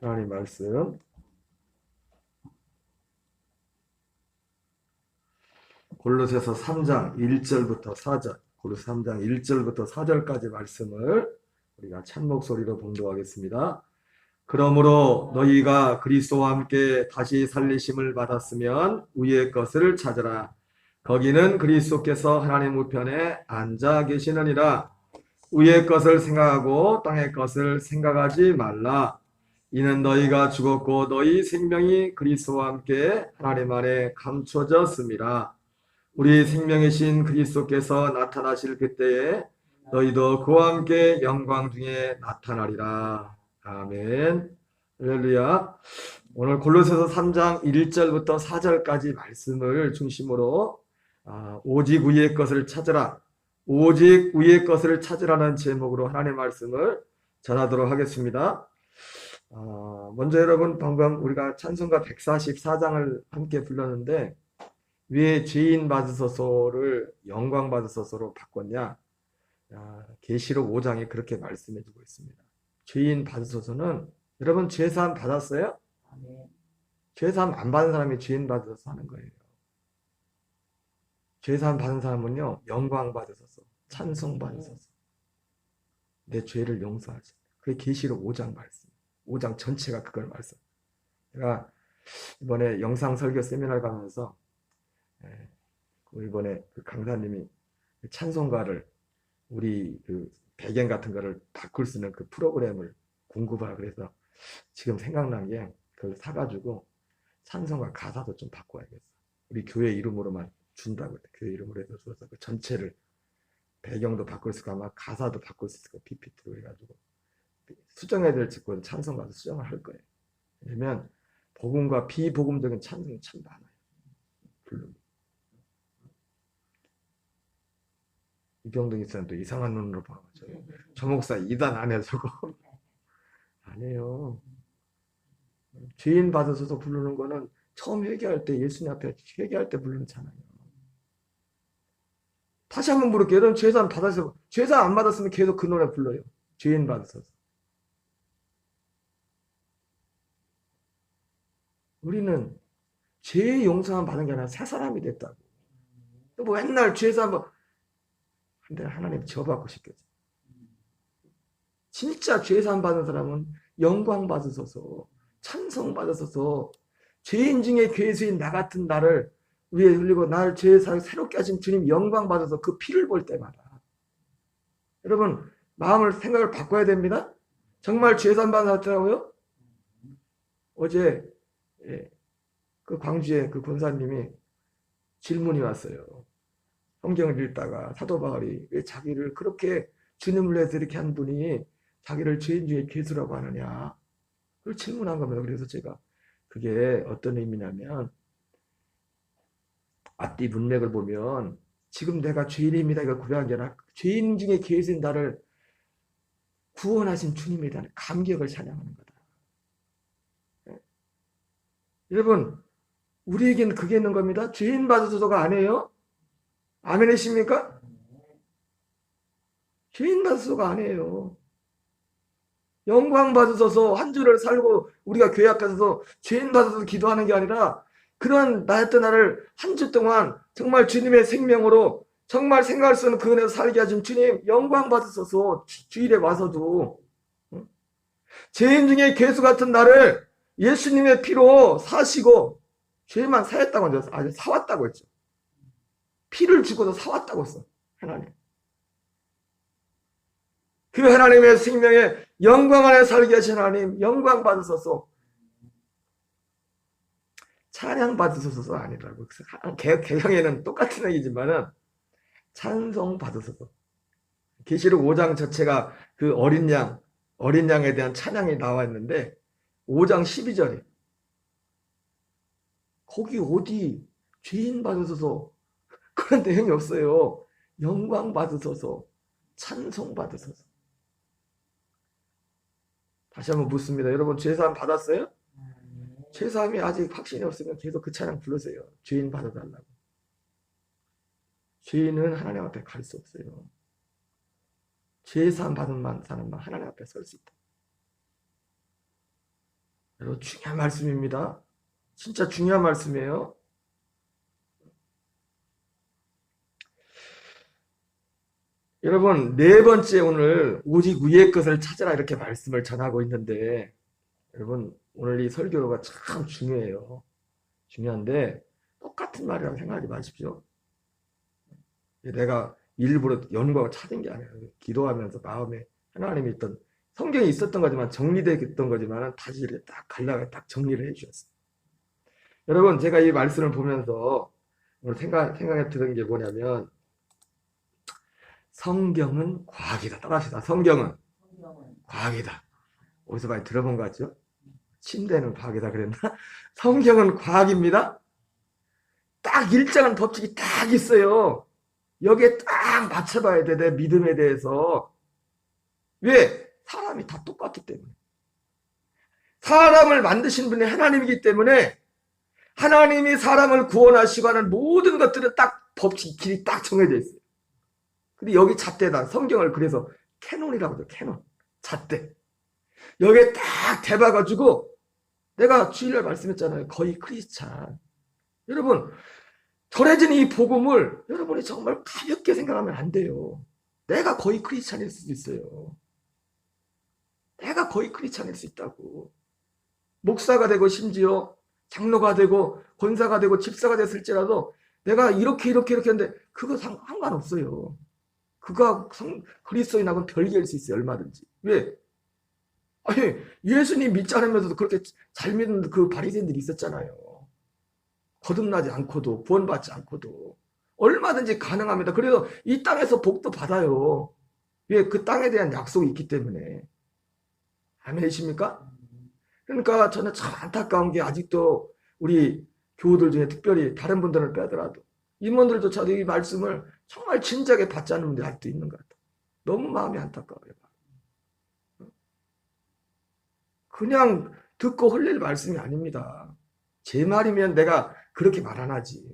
하나님 말씀 골로새서 3장 1절부터 4절, 골로새 3장 1절부터 4절까지 말씀을 우리가 찬 목소리로 봉독하겠습니다. 그러므로 너희가 그리스도와 함께 다시 살리심을 받았으면 위의 것을 찾으라. 거기는 그리스도께서 하나님 우편에 앉아 계시느니라. 위의 것을 생각하고 땅의 것을 생각하지 말라. 이는 너희가 죽었고 너희 생명이 그리스도와 함께 하나님 안에 감춰졌습니다. 우리 생명이신 그리스도께서 나타나실 그때에 너희도 그와 함께 영광 중에 나타나리라. 아멘. 할렐루야. 오늘 골로새서 3장 1절부터 4절까지 말씀을 중심으로 오직 위의 것을 찾으라. 오직 위의 것을 찾으라는 제목으로 하나님의 말씀을 전하도록 하겠습니다. 먼저 여러분, 방금 우리가 찬송가 144장을 함께 불렀는데 왜 죄인 받으소서를 영광 받으소서로 바꿨냐? 계시록 5장에 그렇게 말씀해주고 있습니다. 죄인 받으소서는 여러분 죄사함 받았어요? 죄사함 안 받은 사람이 죄인 받으소서 하는 거예요. 죄사함 받은 사람은요, 영광 받으소서, 찬송 받으소서, 내 죄를 용서하지. 그게 계시록 5장 말씀. 5장 전체가 그걸 말씀. 제가 이번에 영상 설교 세미나를 가면서 이번에 그 강사님이 찬송가를 우리 그 배경 같은 거를 바꿀 수 있는 그 프로그램을 공급하라 그래서 지금 생각난 게 그걸 사가지고 찬송가 가사도 좀 바꿔야겠어. 우리 교회 이름으로만 준다고 그래. 교회 이름으로 해서 줘서 그 전체를 배경도 바꿀 수 있고 아마 가사도 바꿀 수 있고 PPT로 해가지고 수정해야 될 직권 찬송가도 수정을 할 거예요. 왜냐면 복음과 비복음적인 찬송이 참 많아요. 부르면. 이병동 이사는 또 이상한 눈으로 봐가지고 저 목사 이단 안 해 저거 아니에요. 죄인 받아서서 부르는 거는 처음 회개할 때 예수님 앞에 회개할 때 부르는 찬양이에요. 다시 한번 부를게요. 여러분 죄사함 받아서 죄사함 안 받았으면 계속 그 노래 불러요. 죄인 받아서서. 우리는 죄의 용서함 받은 게 아니라 새 사람이 됐다고. 뭐 맨날 죄사함 근데 하나님 저 받고 싶겠죠. 진짜 죄사함 받은 사람은 영광 받으소서, 찬송 받으소서, 죄인 중에 괴수인 나 같은 나를 위에 흘리고 나를 죄에서 새롭게 하신 주님 영광 받아서 그 피를 볼 때마다 여러분 마음을 생각을 바꿔야 됩니다. 정말 죄사함 받았더라고요. 어제 그 광주에 그 권사님이 질문이 왔어요. 성경을 읽다가 사도 바울이 왜 자기를 그렇게 주님을 위해서 이렇게 한 분이 자기를 죄인 중에 괴수라고 하느냐. 그걸 질문한 겁니다. 그래서 제가 그게 어떤 의미냐면 앞뒤 문맥을 보면 지금 내가 죄인입니다. 이걸 고백한 게 아니라 죄인 중에 괴수인 나를 구원하신 주님에 대한 감격을 찬양하는 거다. 네? 여러분 우리에겐 그게 있는 겁니다. 죄인 받으소서가 아니에요. 아멘이십니까? 죄인 받으소서가 아니에요. 영광 받으소서 한 주를 살고 우리가 교회 앞에서 죄인 받아서 기도하는 게 아니라 그런 나였던 나를 한 주 동안 정말 주님의 생명으로 정말 생각할 수 없는 그 은혜로 살게 하신 주님 영광 받으소서. 주일에 와서도 죄인 중에 괴수 같은 나를 예수님의 피로 사시고 죄만 사했다고 하죠. 아주 사왔다고 했죠. 피를 주고도 사왔다고 했어. 하나님. 그 하나님의 생명에 영광 안에 살게 하신 하나님 영광 받으소서. 찬양 받으소서 아니라고. 개경에는 똑같은 얘기지만은 찬송 받으소서. 계시록 5장 자체가 그 어린 양에 대한 찬양이 나와 있는데 5장 12절에 거기 어디 죄인 받으소서 그런 내용이 없어요. 영광 받으소서, 찬송 받으소서. 다시 한번 묻습니다. 여러분 죄사함 받았어요? 죄사함이 아직 확신이 없으면 계속 그 찬양 부르세요. 죄인 받아달라고. 죄인은 하나님 앞에 갈 수 없어요. 죄사함 받은 사람만 하나님 앞에 설 수 있다. 여러분, 중요한 말씀입니다. 진짜 중요한 말씀이에요. 여러분, 네 번째 오늘 오직 위의 것을 찾으라 이렇게 말씀을 전하고 있는데, 여러분, 오늘 이 설교가 참 중요해요. 중요한데 똑같은 말이라고 생각하지 마십시오. 내가 일부러 연구하고 찾은 게 아니라 기도하면서 마음에 하나님이 있던 성경이 있었던 거지만 정리되어 거지만 다시 이렇게 딱 갈라가 딱 정리를 해주셨어요. 여러분, 제가 이 말씀을 보면서 오늘 생각했던 게 뭐냐면, 성경은 과학이다. 따라합시다. 성경은 과학이다. 어디서 많이 들어본 것 같죠? 침대는 과학이다 그랬나? 성경은 과학입니다. 딱 일정한 법칙이 딱 있어요. 여기에 딱 맞춰봐야 돼. 내 믿음에 대해서. 왜? 사람이 다 똑같기 때문에. 사람을 만드신 분이 하나님이기 때문에 하나님이 사람을 구원하시고 하는 모든 것들은 딱 법칙, 길이 딱 정해져 있어요. 근데 여기 잣대다. 성경을 그래서 캐논이라고 해요. 캐논. 잣대. 여기에 딱 대봐가지고 내가 주일날 말씀했잖아요. 거의 크리스찬. 여러분, 전해진 이 복음을 여러분이 정말 가볍게 생각하면 안 돼요. 내가 거의 크리스찬일 수도 있어요. 내가 거의 크리스찬일 수 있다고. 목사가 되고 심지어 장로가 되고 권사가 되고 집사가 됐을지라도 내가 이렇게 했는데 그거 상관없어요. 그거 그리스도인하고는 별개일 수 있어요. 얼마든지. 왜? 아니, 예수님 믿지 않으면서도 그렇게 잘 믿는 그 바리새인들이 있었잖아요. 거듭나지 않고도 구원받지 않고도 얼마든지 가능합니다. 그래서 이 땅에서 복도 받아요. 왜? 그 땅에 대한 약속이 있기 때문에. 아멘이십니까? 그러니까 저는 참 안타까운 게 아직도 우리 교우들 중에 특별히 다른 분들을 빼더라도 임원들조차도 이 말씀을 정말 진지하게 받지 않는 분들이 아직도 있는 것 같아요. 너무 마음이 안타까워요. 그냥 듣고 흘릴 말씀이 아닙니다. 제 말이면 내가 그렇게 말 안 하지.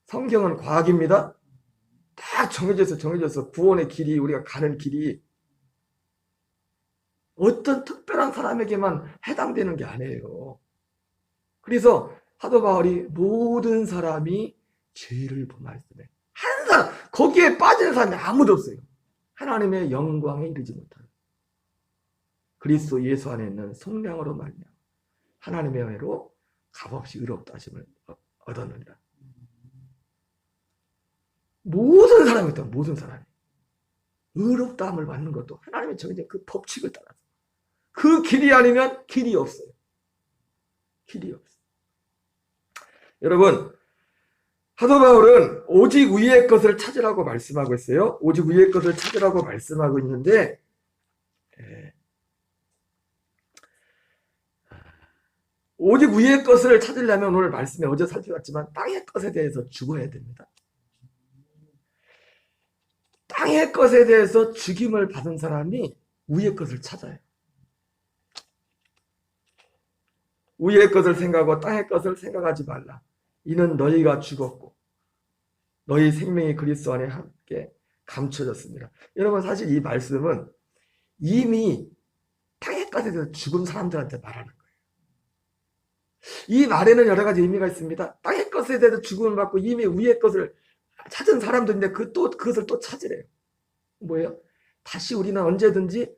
성경은 과학입니다. 딱 정해져서 구원의 길이, 우리가 가는 길이 어떤 특별한 사람에게만 해당되는 게 아니에요. 그래서 사도 바울이 모든 사람이 죄를 범하였으며 한 사람, 거기에 빠진 사람이 아무도 없어요. 하나님의 영광에 이르지 못하는 그리스도 예수 안에 있는 성령으로 말미암아 하나님의 은혜로 값없이 의롭다 하심을 얻었느니라. 모든 사람이 있다. 모든 사람이 의롭다함을 받는 것도 하나님의 정해진 그 법칙을 따라서 그 길이 아니면 길이 없어요. 길이 없어요. 여러분, 사도 바울은 오직 위의 것을 찾으라고 말씀하고 있어요. 오직 위의 것을 찾으라고 말씀하고 있는데 오직 위의 것을 찾으려면 오늘 말씀에 어제 살펴봤지만 땅의 것에 대해서 죽어야 됩니다. 땅의 것에 대해서 죽임을 받은 사람이 위의 것을 찾아요. 위의 것을 생각하고 땅의 것을 생각하지 말라. 이는 너희가 죽었고 너희 생명이 그리스도 안에 함께 감춰졌습니다. 여러분, 사실 이 말씀은 이미 땅의 것에 대해서 죽은 사람들한테 말하는 거예요. 이 말에는 여러 가지 의미가 있습니다. 땅의 것에 대해서 죽음을 받고 이미 위의 것을 찾은 사람들인데 그것을 또 찾으래요. 뭐예요? 다시 우리는 언제든지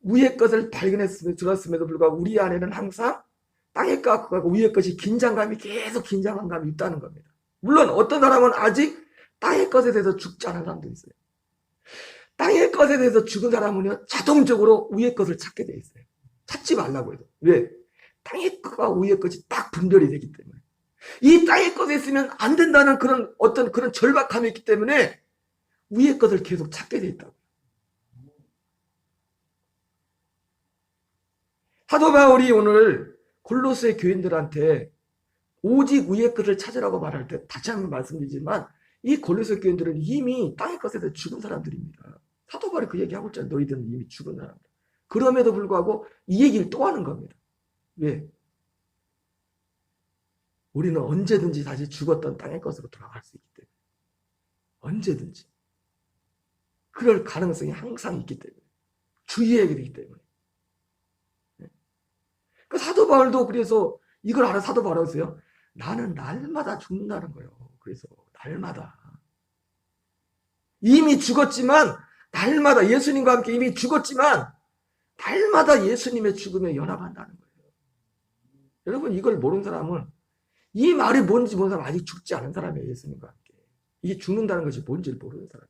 위의 것을 들었음에도 불구하고 우리 안에는 항상 땅의 것과 위의 것이 계속 긴장한 감이 있다는 겁니다. 물론 어떤 사람은 아직 땅의 것에 대해서 죽지 않은 사람도 있어요. 땅의 것에 대해서 죽은 사람은 자동적으로 위의 것을 찾게 돼 있어요. 찾지 말라고 해도. 왜? 땅의 것과 위의 것이 딱 분별이 되기 때문에. 이 땅의 것에 있으면 안 된다는 그런 절박함이 있기 때문에 위의 것을 계속 찾게 돼 있다고. 사도 바울이 오늘 골로새 교인들한테 오직 위의 것을 찾으라고 말할 때 다시 한번 말씀드리지만 이 골로새 교인들은 이미 땅의 것에 대해 죽은 사람들입니다. 사도 바울이 그 얘기하고 있잖아요. 너희들은 이미 죽은 사람들. 그럼에도 불구하고 이 얘기를 또 하는 겁니다. 왜? 우리는 언제든지 다시 죽었던 땅의 것으로 돌아갈 수 있기 때문에. 언제든지. 그럴 가능성이 항상 있기 때문에. 주의해야 되기 때문에. 사도 바울도 그래서 이걸 알아 사도 바울이었어요. 나는 날마다 죽는다는 거예요. 그래서 날마다 이미 죽었지만 날마다 예수님과 함께 이미 죽었지만 날마다 예수님의 죽음에 연합한다는 거예요. 여러분 이걸 모르는 사람은 이 말이 뭔지 모르는 사람 아직 죽지 않은 사람이에요. 예수님과 함께. 이게 죽는다는 것이 뭔지를 모르는 사람.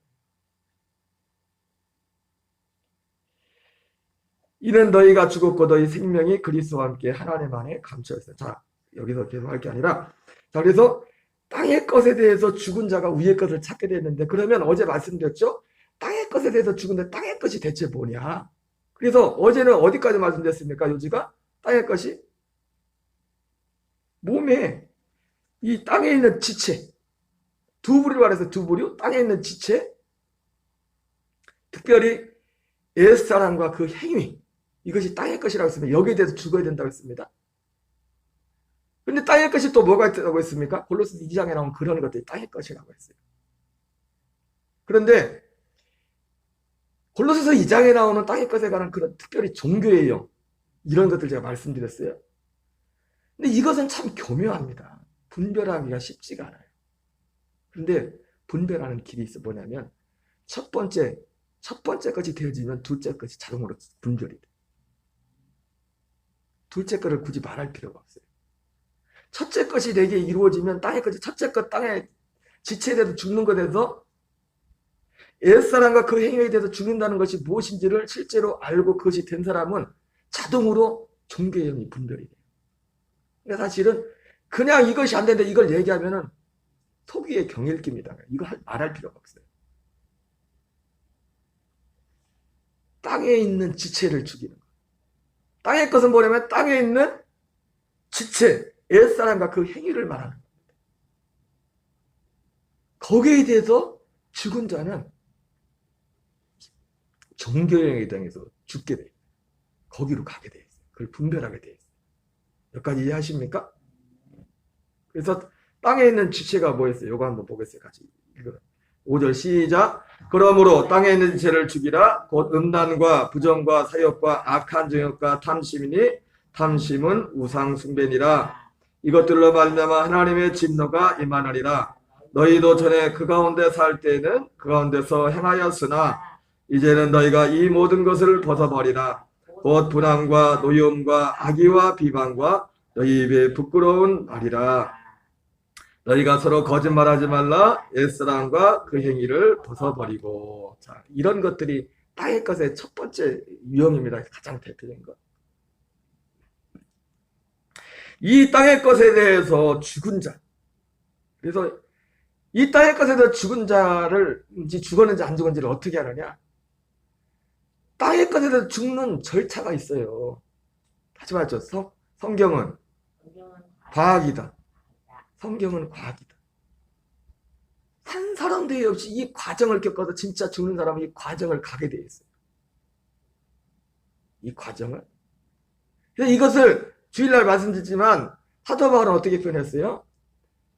이는 너희가 죽었고 너희 생명이 그리스도와 함께 하나님 안에 감춰 있어요. 자, 여기서 계속 할 게 아니라 자, 그래서 땅의 것에 대해서 죽은 자가 위의 것을 찾게 됐는데 그러면 어제 말씀드렸죠? 땅의 것에 대해서 죽은데 땅의 것이 대체 뭐냐? 그래서 어제는 어디까지 말씀드렸습니까? 요지가 땅의 것이 몸에 이 땅에 있는 지체 두 부류로 말해서 두 부류 땅에 있는 지체 특별히 옛사람과 그 행위 이것이 땅의 것이라고 했습니다. 여기에 대해서 죽어야 된다고 했습니다. 근데 땅의 것이 또 뭐가 있다고 했습니까? 골로새 2장에 나온 그런 것들이 땅의 것이라고 했어요. 그런데 골로새서 2장에 나오는 땅의 것에 관한 그런 특별히 종교의 영 이런 것들 제가 말씀드렸어요. 근데 이것은 참 교묘합니다. 분별하기가 쉽지가 않아요. 그런데 분별하는 길이 있어 뭐냐면 첫 번째 것이 되어지면 둘째 것이 자동으로 분별이 돼. 둘째 것을 굳이 말할 필요가 없어요. 첫째 것이 되게 이루어지면 땅의 것이 첫째 것 땅의 지체에 대해서 죽는 것에 대해서 옛사람과 그 행위에 대해서 죽는다는 것이 무엇인지를 실제로 알고 그것이 된 사람은 자동으로 종교의 영이 분별이 돼요. 그러니까 사실은 그냥 이것이 안 되는데 이걸 얘기하면은 속이의 경일기입니다. 이거 말할 필요가 없어요. 땅에 있는 지체를 죽이는 거예요. 땅의 것은 뭐냐면 땅에 있는 지체, 옛사람과 그 행위를 말하는 겁니다. 거기에 대해서 죽은 자는 종교형에 대해서 죽게 돼요. 거기로 가게 돼 있어요. 그걸 분별하게 돼 있어요. 여기까지 이해하십니까? 그래서 땅에 있는 지체가 뭐였어요? 이거 한번 보겠어요. 같이 읽어. 5절 시작. 그러므로 땅에 있는 지체를 죽이라. 곧 음란과 부정과 사욕과 악한 정욕과 탐심이니 탐심은 우상 숭배니라. 이것들로 말미암아 하나님의 진노가 임하느니라. 너희도 전에 그 가운데 살 때에는 그 가운데서 행하였으나 이제는 너희가 이 모든 것을 벗어버리라. 곧 불안과 노여움과 악의와 비방과 너희 입에 부끄러운 말이라. 너희가 서로 거짓말하지 말라. 옛사람과 그 행위를 벗어버리고. 자, 이런 것들이 땅의 것의 첫 번째 유형입니다. 가장 대표적인 것. 이 땅의 것에 대해서 죽은 자. 그래서 이 땅의 것에 대해서 죽은 자를 죽었는지 안 죽었는지를 어떻게 하느냐? 땅의 것에 대해서 죽는 절차가 있어요. 다시 말했죠. 성경은 과학이다. 성경은 과학이다. 한 사람도 없이 이 과정을 겪어서 진짜 죽는 사람은 이 과정을 가게 돼 있어요. 이 과정을. 그래서 이것을 주일날 말씀드렸지만 사도 바울은 어떻게 표현했어요?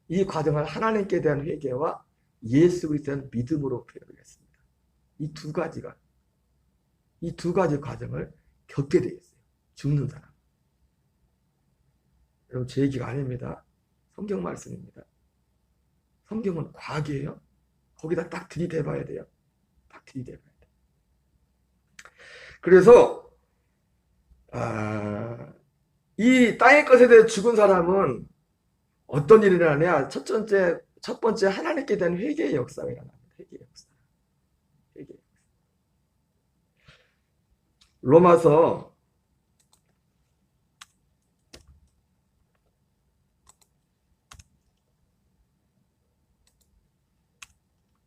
이 과정을 하나님께 대한 회개와 예수 그리스도에 대한 믿음으로 표현을 했습니다. 이 두 가지 과정을 겪게 돼 있어요. 죽는 사람. 여러분 제 얘기가 아닙니다. 성경 말씀입니다. 성경은 과학이에요. 거기다 딱 들이대봐야 돼요. 딱 들이대봐야 돼요. 그래서 이 땅의 것에 대해 죽은 사람은 어떤 일이 일어나냐? 첫 번째 하나님께 대한 회개의 역사가 일어납니다. 회개의 역사. 회개의 역사. 로마서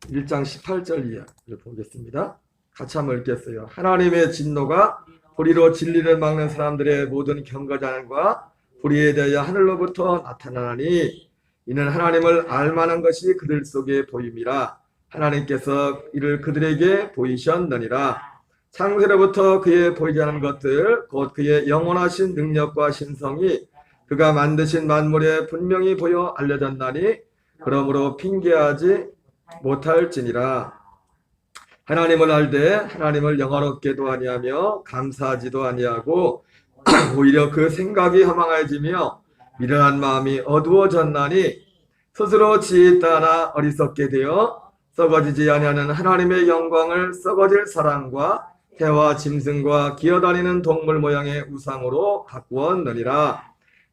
1장 18절 이하를 보겠습니다. 같이 한번 읽겠어요. 하나님의 진노가 불의로 진리를 막는 사람들의 모든 경거자과 불의에 대하여 하늘로부터 나타나니 이는 하나님을 알만한 것이 그들 속에 보임이라. 하나님께서 이를 그들에게 보이셨느니라. 창세로부터 그의 보이지 않은 것들 곧 그의 영원하신 능력과 신성이 그가 만드신 만물에 분명히 보여 알려졌나니 그러므로 핑계하지 못할지니라. 하나님을 알되 하나님을 영화롭게도 아니하며 감사하지도 아니하고 오히려 그 생각이 허망해지며 미련한 마음이 어두워졌나니 스스로 지혜 따라 어리석게 되어 썩어지지 아니하는 하나님의 영광을 썩어질 사람과 해와 짐승과 기어다니는 동물 모양의 우상으로 바꾸었느니라.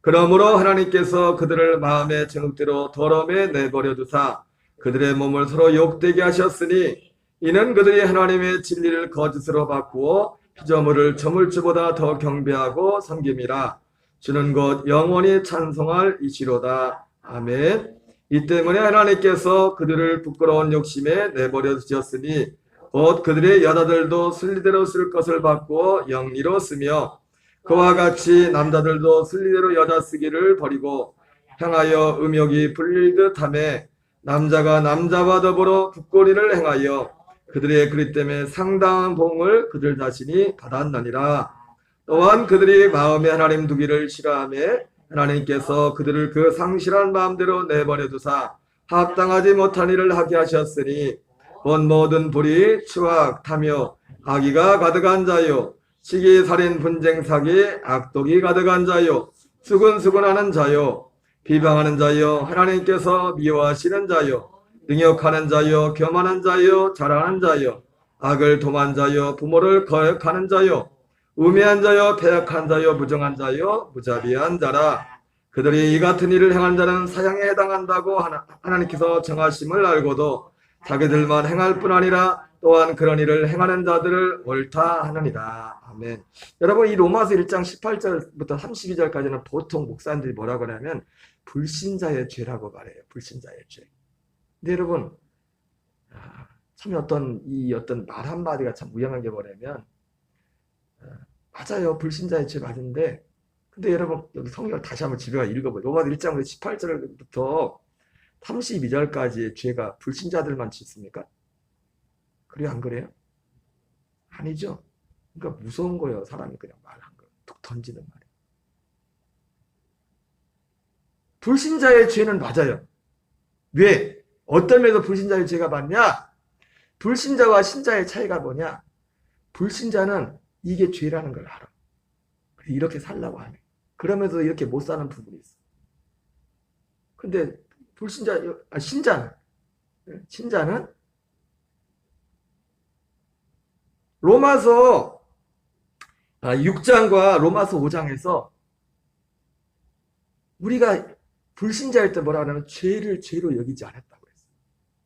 그러므로 하나님께서 그들을 마음의 정욕대로 더러움에 내버려 두사 그들의 몸을 서로 욕되게 하셨으니 이는 그들이 하나님의 진리를 거짓으로 바꾸어 피조물을 저물주보다 더 경배하고 섬김이라. 주는 곧 영원히 찬송할 이시로다. 아멘. 이 때문에 하나님께서 그들을 부끄러운 욕심에 내버려 두셨으니 곧 그들의 여자들도 순리대로 쓸 것을 바꾸어 영리로 쓰며 그와 같이 남자들도 순리대로 여자 쓰기를 버리고 행하여 음욕이 불릴 듯하며 남자가 남자와 더불어 북거리를 행하여 그들의 그리 때문에 상당한 봉을 그들 자신이 받았느니라. 또한 그들이 마음에 하나님 두기를 싫어하며 하나님께서 그들을 그 상실한 마음대로 내버려 두사 합당하지 못한 일을 하게 하셨으니 본 모든 불의, 추악, 탐욕, 악의가 가득한 자요 시기, 살인, 분쟁, 사기, 악독이 가득한 자요 수근수근하는 자요 비방하는 자요 하나님께서 미워하시는 자요 능욕하는 자요 교만한 자요 자랑하는 자요 악을 도만 자요 부모를 거역하는 자요 우매한 자요 패역한 자요 부정한 자요 무자비한 자라. 그들이 이 같은 일을 행한 자는 사형에 해당한다고 하나님께서 정하심을 알고도 자기들만 행할 뿐 아니라 또한 그런 일을 행하는 자들을 옳다 하느니라. 아멘. 여러분, 이 로마서 1장 18절부터 32절까지는 보통 목사님들이 뭐라고 하냐면 불신자의 죄라고 말해요. 불신자의 죄. 근데 여러분, 참 어떤 말 한마디가 참 무용한 게 뭐냐면 맞아요. 불신자의 죄 맞은데 근데 여러분 여기 성경을 다시 한번 집에 가서 읽어보세요. 로마서 1장 18절부터 32절까지의 죄가 불신자들만 짓습니까? 그래요? 안 그래요? 아니죠. 그러니까 무서운 거예요. 사람이 그냥 말한 거 툭 던지는 말이에요. 불신자의 죄는 맞아요. 왜? 어떤 면에서 불신자의 죄가 맞냐? 불신자와 신자의 차이가 뭐냐? 불신자는 이게 죄라는 걸 알아. 이렇게 살라고 하네. 그러면서 이렇게 못 사는 부분이 있어. 근데 신자는 로마서 6장과 로마서 5장에서 우리가 불신자일 때 뭐라고 하냐면 죄를 죄로 여기지 않았다고 했어.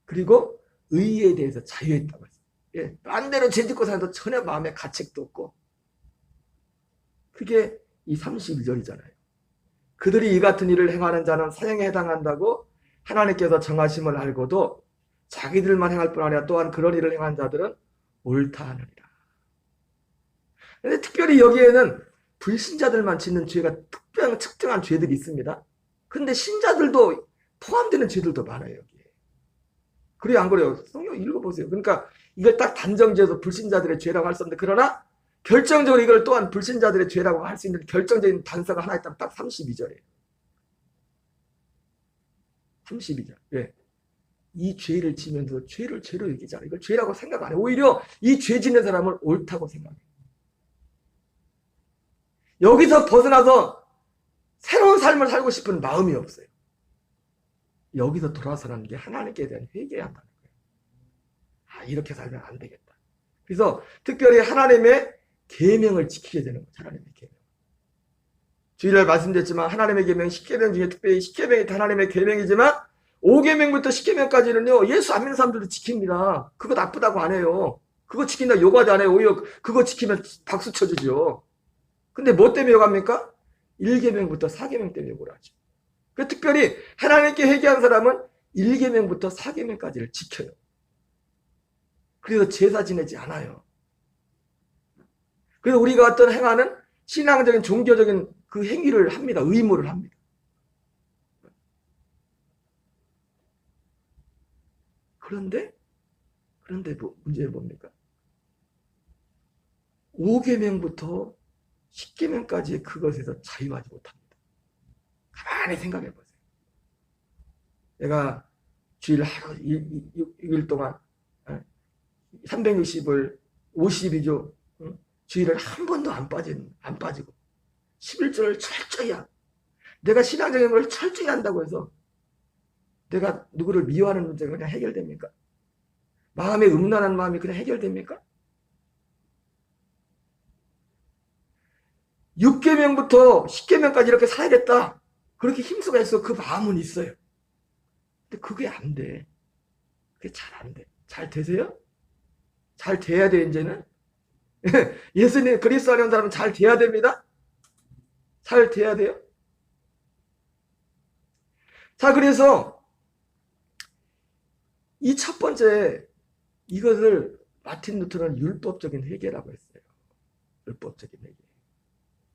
그리고 의에 대해서 자유했다고 했어. 예, 딴대로 죄 짓고 살아도 전혀 마음에 가책도 없고. 그게 이 31절이잖아요. 그들이 이 같은 일을 행하는 자는 사형에 해당한다고 하나님께서 정하심을 알고도 자기들만 행할 뿐 아니라 또한 그런 일을 행한 자들은 옳다 하느니라. 근데 특별히 여기에는 불신자들만 짓는 죄가 특정한 죄들이 있습니다. 근데 신자들도 포함되는 죄들도 많아요, 여기에. 그래요, 안 그래요? 성경 읽어보세요. 그러니까 이걸 딱 단정지어서 불신자들의 죄라고 할 수 없는데, 그러나 결정적으로 이걸 또한 불신자들의 죄라고 할 수 있는 결정적인 단서가 하나 있다면 딱 32절이에요. 32절. 왜? 이 죄를 지면서 죄를 죄로 여기지 않아. 이걸 죄라고 생각 안 해. 오히려 이 죄 짓는 사람을 옳다고 생각해. 여기서 벗어나서 새로운 삶을 살고 싶은 마음이 없어요. 여기서 돌아서는 게 하나님께 대한 회개해야 한다는 거예요. 이렇게 살면 안 되겠다. 그래서 특별히 하나님의 계명을 지키게 되는 거죠. 하나님의 계명. 주일날 말씀드렸지만 하나님의 계명 10계명 중에 특별히 10계명이 하나님의 계명이지만 5계명부터 10계명까지는요. 예수 안 믿는 사람들도 지킵니다. 그거 나쁘다고 안 해요. 그거 지킨다 요구하지 않아요. 오히려 그거 지키면 박수 쳐주죠. 근데 뭐 때문에 요구합니까? 1계명부터 4계명 때문에 요구를 하죠. 그 특별히 하나님께 회개한 사람은 1계명부터 4계명까지를 지켜요. 그래서 제사 지내지 않아요. 그래서 우리가 어떤 행하는 신앙적인 종교적인 그 행위를 합니다. 의무를 합니다. 그런데 문제는 뭡니까? 5계명부터 10계명까지의 그것에서 자유하지 못합니다. 가만히 생각해 보세요. 내가 주일 하루 6일 동안 360을 52주 주일을 한 번도 안 빠지고 11절을 철저히 하고 내가 신앙적인 걸 철저히 한다고 해서 내가 누구를 미워하는 문제가 그냥 해결됩니까? 마음에 음란한 마음이 그냥 해결됩니까? 6계명부터 10계명까지 이렇게 살아야겠다. 그렇게 힘쓰고 해서 그 마음은 있어요. 근데 그게 안 돼. 그게 잘 안 돼. 잘 되세요? 잘 돼야 돼, 이제는. 예수님 그리스도 안에 온 사람은 잘 돼야 됩니다. 잘 돼야 돼요. 자, 그래서 이 첫 번째 이것을 마틴 루터는 율법적인 회개라고 했어요. 율법적인 회개.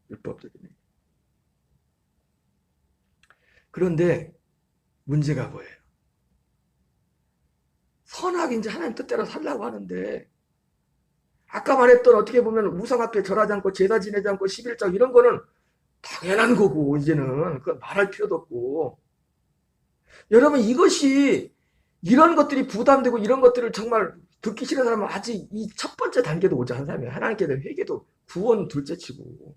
율법적인 회개. 그런데 문제가 뭐예요? 선하게 이제 하나님 뜻대로 살라고 하는데 아까 말했던 어떻게 보면 우상 앞에 절하지 않고 제사 지내지 않고 11장 이런 거는 당연한 거고 이제는 그건 말할 필요도 없고 여러분 이것이 이런 것들이 부담되고 이런 것들을 정말 듣기 싫은 사람은 아직 이 첫 번째 단계도 오지 않은 사람이에요. 하나님께 대한 회개도 구원 둘째치고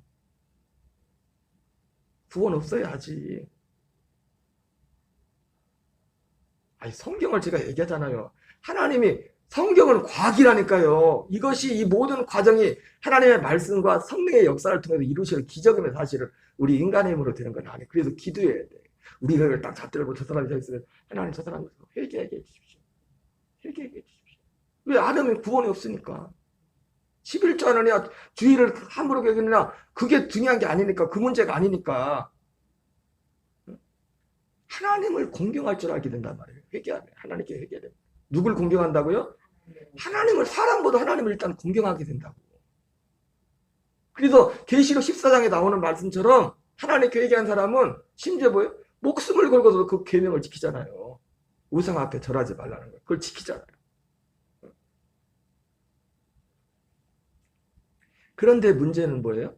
구원 없어요 아직. 아니 성경을 제가 얘기하잖아요. 하나님이 성경은 과학이라니까요. 이것이 이 모든 과정이 하나님의 말씀과 성령의 역사를 통해서 이루시는 기적임의 사실을 우리 인간의 힘으로 되는 건 아니에요. 그래서 기도해야 돼. 우리가 딱 잣들고 저 사람이 서 있으면 하나님 저 사람을 회개하게 해주십시오. 회개하게 해주십시오. 왜 안 하면 구원이 없으니까. 11조 하느냐 주의를 함부로 여기느냐 그게 중요한 게 아니니까 그 문제가 아니니까 하나님을 공경할 줄 알게 된단 말이에요. 회개하면 하나님께 회개해야 됩니다. 누굴 공경한다고요? 하나님을 사람보다 하나님을 일단 공경하게 된다고. 그래서 계시록 14장에 나오는 말씀처럼 하나님께 회개한 사람은 심지어 뭐예요? 목숨을 걸고도 그 계명을 지키잖아요. 우상 앞에 절하지 말라는 거. 그걸 지키잖아요. 그런데 문제는 뭐예요?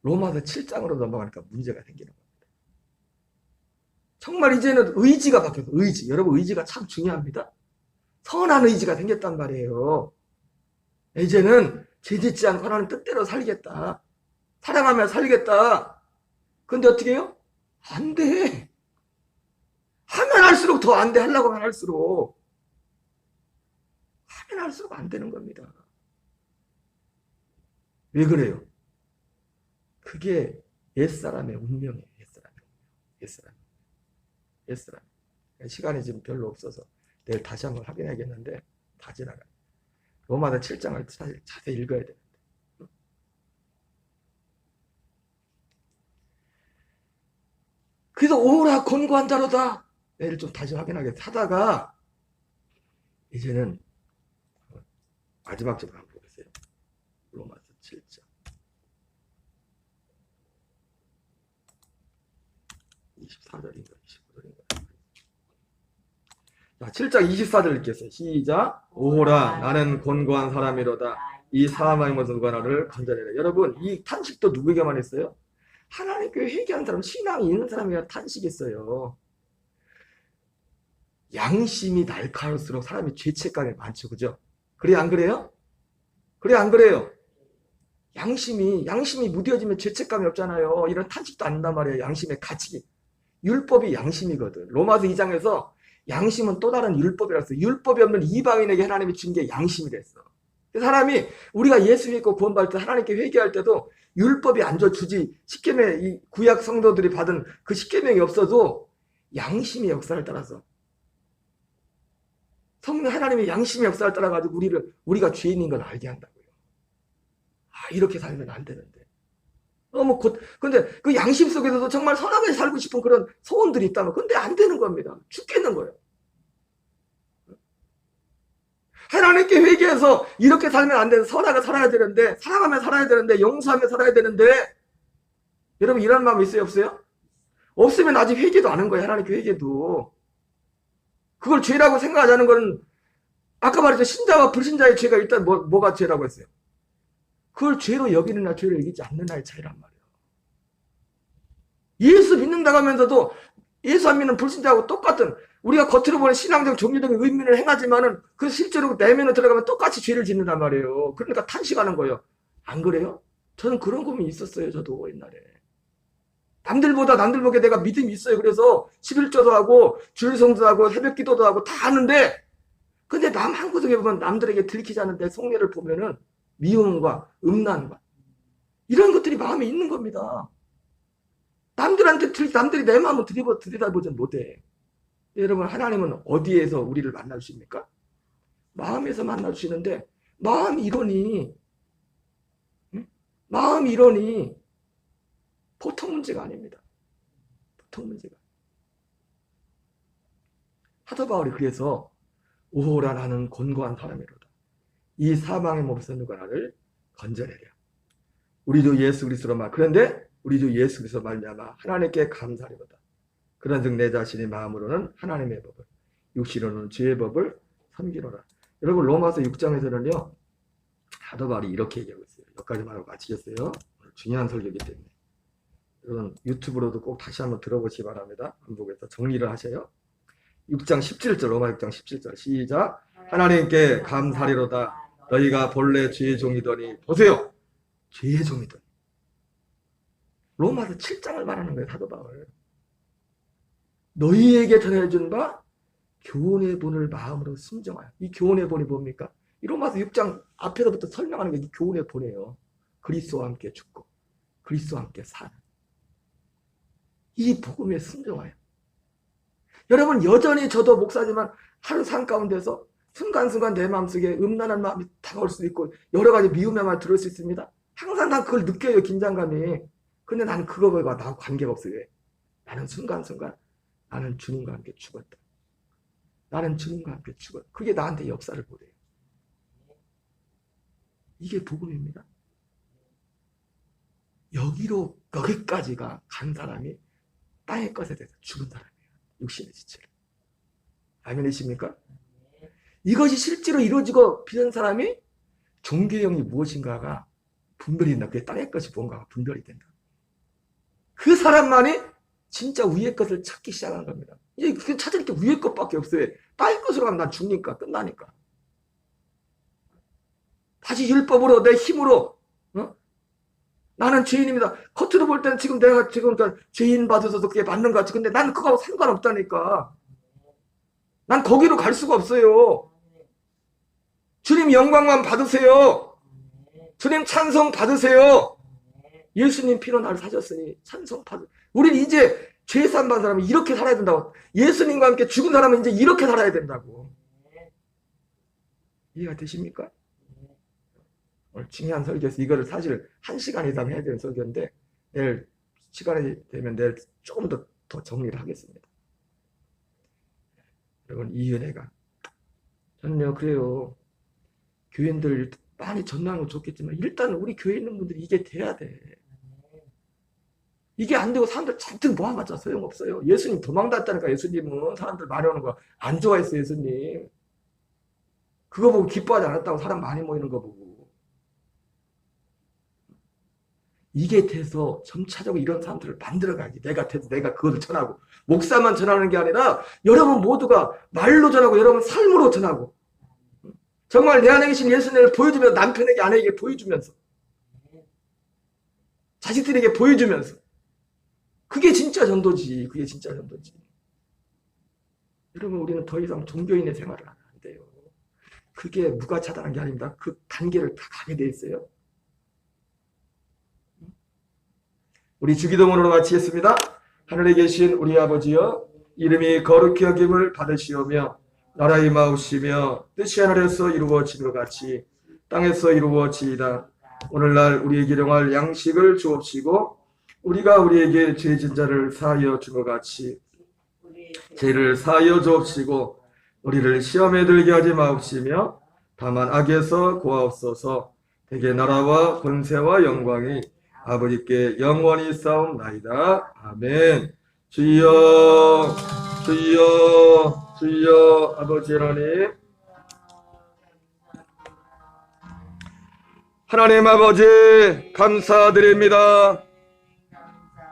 로마서 7장으로 넘어가니까 문제가 생기는 겁니다. 정말 이제는 의지가 바뀌어서 의지. 여러분 의지가 참 중요합니다. 선한 의지가 생겼단 말이에요. 이제는 죄짓지 않고 하나님 뜻대로 살겠다. 사랑하며 살겠다. 근데 어떻게 해요? 안 돼. 하면 할수록 더 안 돼. 하려고 하면 할수록. 하면 할수록 안 되는 겁니다. 왜 그래요? 그게 옛사람의 운명이에요. 옛사람. 시간이 지금 별로 없어서 내일 다시 한번 확인해야겠는데 다 지나가요. 로마서 7장을 사실 자세히 읽어야 되는데. 그래서 오라 권고한 자로다. 내일 좀 다시 확인하게 하다가 이제는 마지막 절 한번 보겠어요. 로마서 7장 24절인가 25절인가. 자, 7장 24절 읽겠어요. 시작. 오호라 나는 곤고한 사람이로다. 이 사망의 모든 누가 나를 건져내라. 여러분 이 탄식도 누구에게만 했어요? 하나님께 회개한 사람, 신앙이 있는 사람이 탄식이 있어요. 양심이 날카로울수록 사람이 죄책감이 많죠. 그죠? 그래 안 그래요? 그래 안 그래요? 양심이 무뎌지면 죄책감이 없잖아요. 이런 탄식도 안 한단 말이에요. 양심의 가치. 율법이 양심이거든. 로마서 2장에서 양심은 또 다른 율법이라서 율법이 없는 이방인에게 하나님이 준 게 양심이랬어. 사람이 우리가 예수 믿고 구원받을 때 하나님께 회개할 때도 율법이 안 줘주지 십계명 이 구약 성도들이 받은 그 십계명이 없어도 양심의 역사를 따라서 성령 하나님의 양심의 역사를 따라 가지고 우리가 죄인인 걸 알게 한다고요. 아 이렇게 살면 안 되는데. 근데 그 양심 속에서도 정말 선하게 살고 싶은 그런 소원들이 있다면 근데 안 되는 겁니다. 죽겠는 거예요. 하나님께 회개해서 이렇게 살면 안 되는 선하게 살아야 되는데 사랑하며 살아야 되는데 용서하며 살아야 되는데 여러분 이런 마음 있어요 없어요? 없으면 아직 회개도 안 한 거예요. 하나님께 회개도. 그걸 죄라고 생각하자는 거는 아까 말했죠. 신자와 불신자의 죄가 일단 뭐가 죄라고 했어요? 그걸 죄로 여기느냐 죄로 여기지 않느냐의 차이란 말이에요. 예수 믿는다고 하면서도 예수 안 믿는 불신자하고 똑같은 우리가 겉으로 보는 신앙적 종교적인 의미를 행하지만은 그 실제로 내면으로 들어가면 똑같이 죄를 짓는단 말이에요. 그러니까 탄식하는 거예요. 안 그래요? 저는 그런 고민이 있었어요. 저도 옛날에. 남들보다 남들 보기에 내가 믿음이 있어요. 그래서 11조도 하고 주일성도 하고 새벽기도도 하고 다 하는데, 근데 남 한 구석에 보면 남들에게 들키지 않는데 속내를 보면은 미움과 음란과 이런 것들이 마음에 있는 겁니다. 남들이 내 마음을 들여다보지 못해. 여러분, 하나님은 어디에서 우리를 만나주십니까? 마음에서 만나주시는데, 마음이 이러니 보통 문제가 아닙니다. 보통 문제가. 사도 바울이 그래서 오호라 나는 곤고한 사람이로다. 이 사망의 몸에서 누가 나를 건져내랴. 우리도 예수 그리스도로 그런데 우리도 예수 그리스도 말미암아 하나님께 감사하리로다. 그런즉 내 자신의 마음으로는 하나님의 법을, 육신으로는 죄의 법을 섬기노라. 여러분, 로마서 6장에서는요 사도 바울이 이렇게 얘기하고 있어요. 여기까지만 하고 마치겠어요. 오늘 중요한 설교이기 때문에 여러분 유튜브로도 꼭 다시 한번 들어보시기 바랍니다. 반복해서 정리를 하셔요. 6장 17절, 로마 6장 17절 시작. 하나님께 감사리로다. 너희가 본래 죄의 종이더니, 보세요, 죄의 종이더니. 로마서 7장을 말하는 거예요, 사도 바울. 너희에게 전해준 바 교훈의 본을 마음으로 순종하여. 이 교훈의 본이 뭡니까? 이 로마서 6장 앞에서부터 설명하는 게 이 교훈의 본이에요. 그리스도와 함께 죽고 그리스도와 함께 사는 이 복음에 순종하여. 여러분, 여전히 저도 목사지만 하루 삶 가운데서 순간순간 내 마음속에 음란한 마음이 다가올 수도 있고 여러 가지 미움의 말 들을 수 있습니다. 항상 난 그걸 느껴요, 긴장감이. 근데 나는 그거가 나하고 관계가 없어요. 왜? 나는 순간순간 나는 주님과 함께 죽었다. 나는 주님과 함께 죽었다. 그게 나한테 역사를 보래요. 이게 복음입니다. 여기까지가 간 사람이 땅의 것에 대해서 죽은 사람이에요. 육신의 지체를. 아멘이십니까? 이것이 실제로 이루어지고 비는 사람이 종교형이 무엇인가가 분별이 된다. 그게 땅의 것이 뭔가가 분별이 된다. 그 사람만이 진짜 위의 것을 찾기 시작하는 겁니다. 이제 찾을 게 위의 것밖에 없어요. 땅의 것으로 가면 난 죽으니까, 끝나니까. 다시 율법으로, 내 힘으로, 나는 죄인입니다. 겉으로 볼 때는 지금 내가 죄인 받으셔서 그게 맞는 것 같지. 근데 나는 그거하고 상관없다니까. 난 거기로 갈 수가 없어요. 주님 영광만 받으세요. 주님 찬송 받으세요. 예수님 피로 나를 사셨으니 찬송 받으세요. 우린 이제 죄 사함받은 사람이 이렇게 살아야 된다고. 예수님과 함께 죽은 사람은 이제 이렇게 살아야 된다고. 이해가 되십니까? 오늘 중요한 설교에서 이거를 사실 1시간 이상 해야 되는 설교인데 내일 시간이 되면 내일 조금 더 정리를 하겠습니다. 여러분, 이 은혜가 저는요 그래요. 교인들 많이 전도하는 건 좋겠지만 일단 우리 교회에 있는 분들이 이게 돼야 돼. 이게 안 되고 사람들 잔뜩 모아봤자 소용없어요. 예수님 도망갔다니까. 예수님은 사람들 많이 오는 거 안 좋아했어요. 예수님 그거 보고 기뻐하지 않았다고. 사람 많이 모이는 거 보고. 이게 돼서 점차적으로 이런 사람들을 만들어가야지. 내가 돼서 내가 그것을 전하고, 목사만 전하는 게 아니라 여러분 모두가 말로 전하고 여러분 삶으로 전하고, 정말 내 안에 계신 예수님을 보여주면서, 남편에게 아내에게 보여주면서, 자식들에게 보여주면서, 그게 진짜 전도지. 그게 진짜 전도지. 여러분, 우리는 더 이상 종교인의 생활을 안 돼요. 그게 무가차다는 게 아닙니다. 그 단계를 다 가게 돼 있어요. 우리 주기도문으로 마치겠습니다. 하늘에 계신 우리 아버지여, 이름이 거룩히 여김을 받으시오며 나라의 임하옵시며 뜻이 하늘에서 이루어진 것 같이 땅에서 이루어지이다. 오늘날 우리에게 일용할 양식을 주옵시고 우리가 우리에게 죄진 자를 사하여 준 것 같이 죄를 사하여 주옵시고 우리를 시험에 들게 하지 마옵시며 다만 악에서 구하옵소서. 대개 나라와 권세와 영광이 아버지께 영원히 싸움나이다. 아멘. 주여 주여 주여. 아버지 하나님, 하나님 아버지 감사드립니다.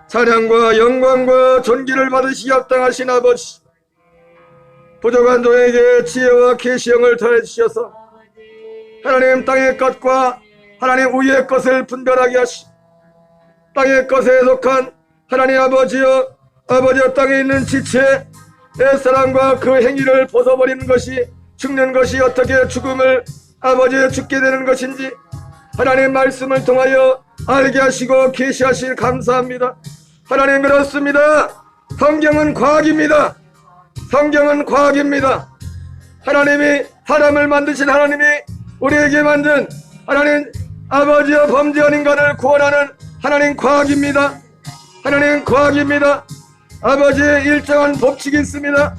찬양과 영광과 존귀를 받으시기 합당하신 아버지, 부족한 종에게 지혜와 계시형을 더해 주셔서 하나님 땅의 것과 하나님 위의 것을 분별하게 하시고 땅의 것에 속한 하나님 아버지여, 아버지여 땅에 있는 지체 옛사람과 그 행위를 벗어버리는 것이, 죽는 것이 어떻게 죽음을 아버지여 죽게 되는 것인지 하나님 말씀을 통하여 알게 하시고 계시하실 감사합니다. 하나님 그렇습니다. 성경은 과학입니다. 성경은 과학입니다. 하나님이 사람을 만드신 하나님이 우리에게 만든 하나님 아버지여 범죄한 인간을 구원하는 하나님 과학입니다. 하나님 과학입니다. 아버지의 일정한 법칙이 있습니다.